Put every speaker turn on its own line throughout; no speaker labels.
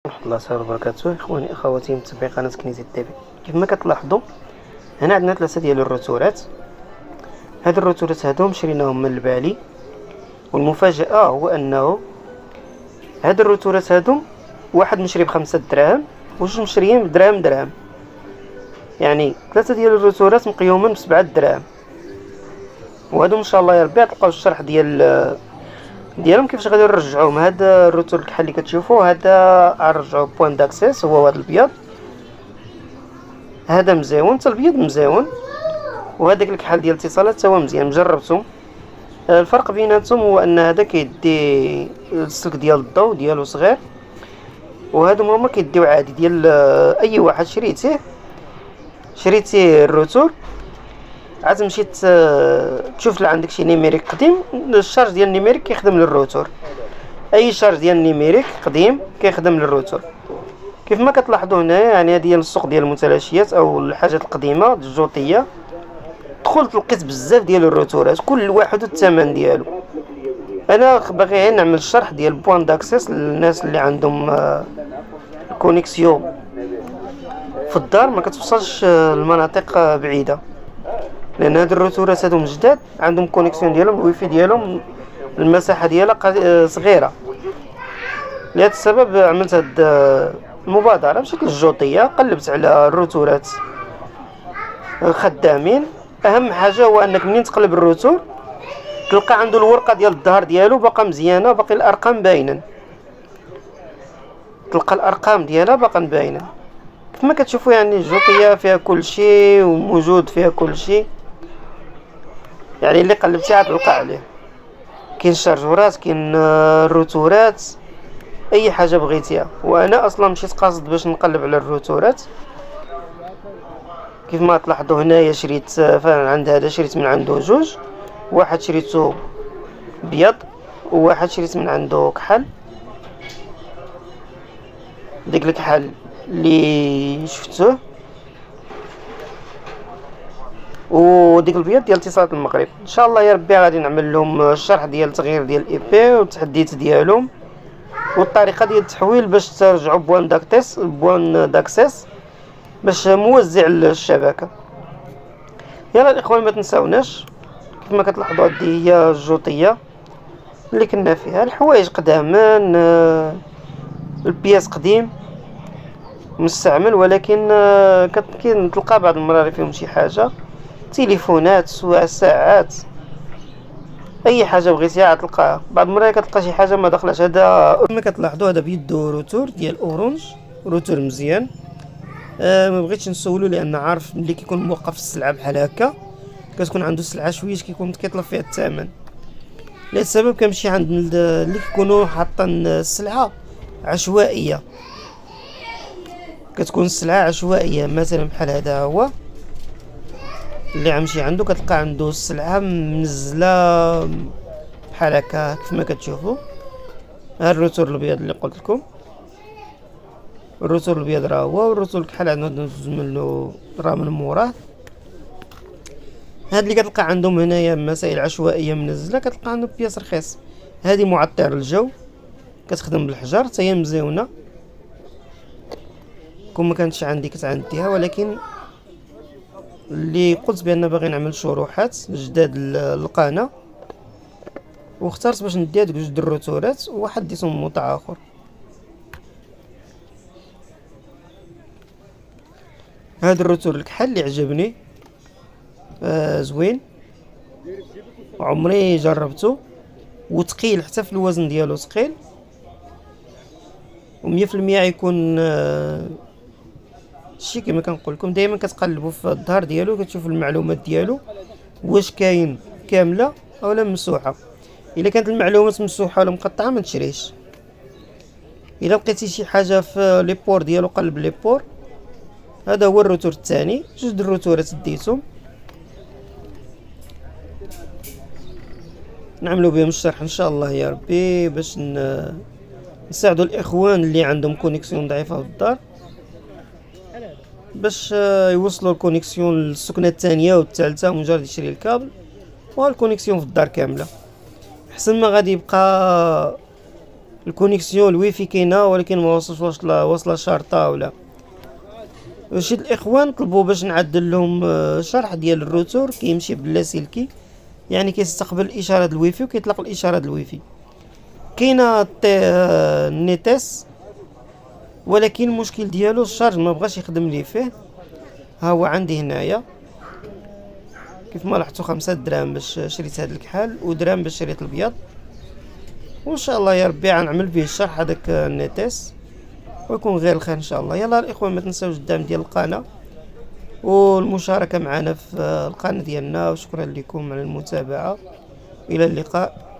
ورحمة الله تعالى وبركاته. إخواني أخواتي متابعي قناة كنيزة تيفي، كيف ما كتلاحظوا هنا عندنا ثلاثة ديال الروتورات. هاد الروتورات هادو شريناهم من البالي، والمفاجأة هو أنه هاد الروتورات هادو واحد مشري ب5 دراهم وجوج مشريين بدرهم، يعني ثلاثة ديال الروتورات مقيومين ب7 دراهم. وهادو ان شاء الله يا ربي غتلقاو الشرح ديالهم كيفاش غادي نرجعوهم. هذا الروتور الكحل اللي كتشوفوا هذا غنرجعوه بوان داكسيس، هو هذا الابيض، هذا مزيون حتى الابيض مزيون، وهذاك الكحل ديال الاتصالات حتى هو مزيان جربته. الفرق بيناتهم هو ان هذا كيدي السلك ديال الضوء ديالو صغير، وهادو هما كيديو عادي ديال اي واحد شريتي الروتور عاد مشيت تشوف عندك شي نيميريك قديم، الشارج ديال النيميريك كيخدم للروتور، اي شارج ديال النيميريك قديم كيخدم للروتور. كيف ما كتلاحظوا هنا يعني هذه هي السوق ديال المتلاشيات او الحاجات القديمه الجوطيه. دخلت لقيت بزاف ديال الروتورات كل واحد والثمن ديالو. انا باغي غير نعمل الشرح ديال بوان داكسيس للناس اللي عندهم الكونيكسيون في الدار ما كتوصلش المناطق بعيده، لان هاد الروتورات هادو جداد عندهم كونيكسيون ديالهم الويفي ديالهم المساحه ديالها صغيره. لهذا السبب عملت هاد المبادره بشكل جوطيه، قلبت على الروتورات خدامين. اهم حاجه هو انك منين تقلب الروتور تلقى عنده الورقه ديال الظهر ديالو باقا مزيانه، باقي الارقام باينه، تلقى الارقام ديالها باقا باينه كما كتشوفوا. يعني الجوطيه فيها كل شيء وموجود فيها كل شيء، يعني اللي قلبتي غتلقى عليه. كاين الشارجورات، كاين الروتورات، اي حاجه بغيتيها. وانا اصلا مشيت قاصد باش نقلب على الروتورات. كيف ما تلاحظوا هنايا شريت عند هذا شريت من عنده جوج، واحد شريته ابيض وواحد شريت من عنده كحل. ديك الكحل اللي شفتوه وديك البيض ديال اتصالات المغرب. ان شاء الله يا ربي غادي نعمل لهم الشرح ديال التغيير ديال الاي بي والتحديث ديالهم والطريقه ديال التحويل باش ترجعوا بوان داكسيس باش موزع الشبكه. يلا الاخوان ما تنساوناش كيف ما كتلاحظوا هذه هي الجوطيه اللي كنا فيها، الحوايج قدامان، البياس قديم مستعمل، ولكن كاين تلقى بعض المرات فيهم شي حاجه، تليفونات، ساعات، اي حاجه بغيتيها تلقاها. بعض المرات كتلقى شي حاجه ما دخلش. هذا كما كتلاحظوا هذا بيدو روتور ديال اورانج، روتور مزيان. ما بغيتش نسولو لان عارف ملي كيكون موقف السلعه بحال هكا كتكون عنده السلعه شويه كيكون كيطلب فيها الثمن. لهذا السبب كنمشي عند اللي كيكونوا حاطين السلعه عشوائيه، كتكون السلعه عشوائيه. مثلا بحال هذا هو اللي غنمشي عنده كتلقى عنده السلعه منزله بحال هكا كيف ما كتشوفوا. ها الروتور الابيض اللي قلت لكم، الروتور الابيض راه هو، والروتور الكحل ندوز منه راه من موراه. هاد اللي كتلقى عندهم هنايا مسائل عشوائيه منزله كتلقى عنده بياس رخيص. هذه معطر الجو كتخدم بالحجر حتى هي مزيونه، كون ما كانتش عندي كتعنديها. ولكن اللي قلت بان باغي نعمل شروحات جداد للقناه واخترت باش ندي هذوك جوج الروتورات وواحد ديتهم موطع اخر. هذا الروتور الكحل اللي عجبني زوين وعمري جربته، وثقيل حتى في الوزن ديالو ثقيل، و100% يكون شي كما كنقول لكم دائما كتقلبوا في الظهر ديالو كتشوفوا المعلومات ديالو واش كاين كامله اولا ممسوحه. الا كانت المعلومات ممسوحه ولا مقطعه ما تشريش. الا لقيتي شي حاجه في لي بور ديالو قلب لي بور. هذا هو الروتور الثاني، جوج الروتورات ديتهم نعملوا بهم الشرح ان شاء الله يا ربي باش نساعدوا الاخوان اللي عندهم كونيكسيون ضعيفه في الدار باش يوصلوا الكونيكسيون للسكنه الثانيه والثالثه مجرد يشري الكابل والكونيكسيون في الدار كامله. احسن ما غادي يبقى الكونيكسيون الويفي كاينه ولكن ما وصلش واصله شارطه ولا. شي الاخوان طلبوا باش نعدل لهم شرح ديال الروتور كيمشي باللاسلكي، يعني كيستقبل الاشاره د الويفي وكيطلق الاشاره د الويفي. كاينه النيتس ولكن المشكل ديالو الشارج ما بغاش يخدم لي فيه. ها هو عندي هنايا كيف ما لاحظتوا 5 دراهم باش شريت هذا الكحل ودرهم باش شريت البيض، وان شاء الله يا ربي غنعمل به الشرح هذاك النيتس ويكون غير الخير ان شاء الله. يلا الاخوان ما تنساوش الدعم ديال القناه والمشاركه معنا في القناه ديالنا، وشكرا لكم على المتابعه. الى اللقاء.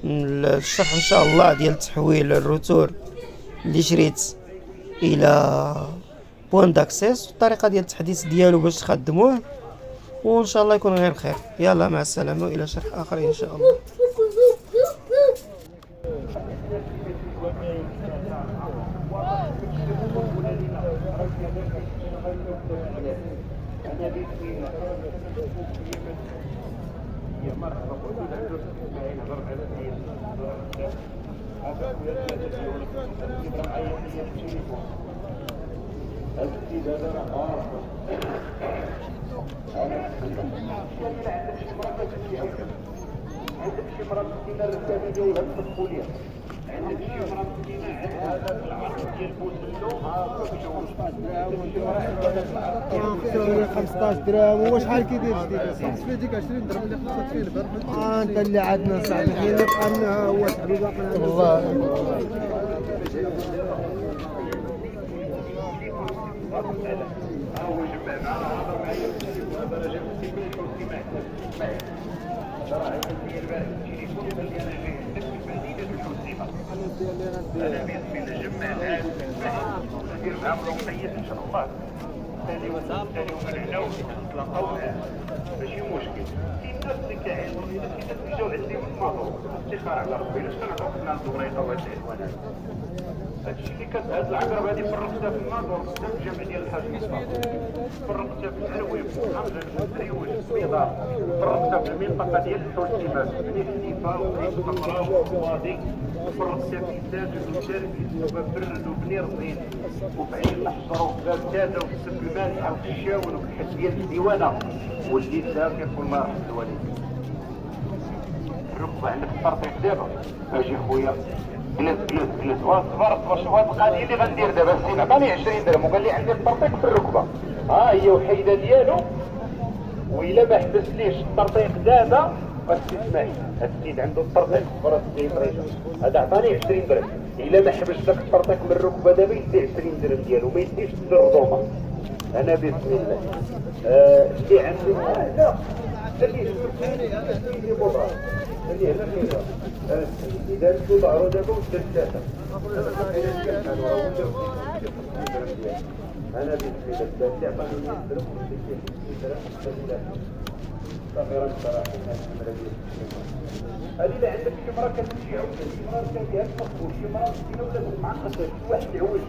الشرح ان شاء الله ديال تحويل الروتور اللي شريت الى بوان داكسيس والطريقه ديال التحديث ديالو باش تخدموه، وان شاء الله يكون غير خير. يلا مع السلامه والى شرح اخر ان شاء الله.
عندك شي مرة مسكينة الركابة ديالها الطفولية، عندك شي مرة مسكينة عندها العرض ديال بوسلو
15 درهم. هو شحال كيدير جديد؟ خلص فيه ديك 20 درهم اللي خلصت فيه البرد. انت اللي عندنا صاحبي اللي بقى لنا هو صاحبي باقي والله.
انا باسمي نجمع هذا ندير معاهم روحيات ان شاء الله. ثاني ونعناو نتلاقاو معاه ماشي مشكل. في الناس اللي كيعيطوا لينا، في ناس اللي جاو عندي من الماطور افتخار على ربي علاش كنعطيو لنا الدوريطه وهاد العنوانات. هادشي اللي كتهز العقرب هادي فرقتها في الماطور قدام الجامع ديال الحاج مصطفى، فرقتها في العلويم، حمزه الريوج، البيضاء، فرقتها في المنطقه ديال الحوسيمات، بني حنيفه وعيد القمراء والقواضي، فرقتها في الداد والشرقي وبرد وبني رزين وفي عين الحجر وفي باب كازا وفي السب المالحه وفي الشاون وفي الحد ديال الديوانه والليل دار كيقول الله يرحم الوالدين. الركبه عندك الترطيق دابا اجي خويا جلس واصبر شوف هاد القضيه اللي غندير دابا. السيد عطاني 20 درهم وقال لي عندي الترطيق في الركبه، ها هي وحيده ديالو، وإلا ما حبسليش الترطيق دابا اسمعي السيد عنده الترطيق برا السيد هذا عطاني 20 درهم، إلا ما حبس لك الترطيق من الركبه دابا يدي 20 درهم ديالو ما يديش الرضومه. انا بسم الله اللي عنده لا خليه خليه بكره خليه هنا اذا انتو ظهروا دابا ودا الثلاثه انا بسم الله اللي عطاني 100 درهم وديت 20 درهم صغيرا صراحه هذه اللي عندك شي مرة كتمشي عوده، شي مرة كان فيها الفخ، شي مرة مسكينة ولات معقدة، شي واحد يعوج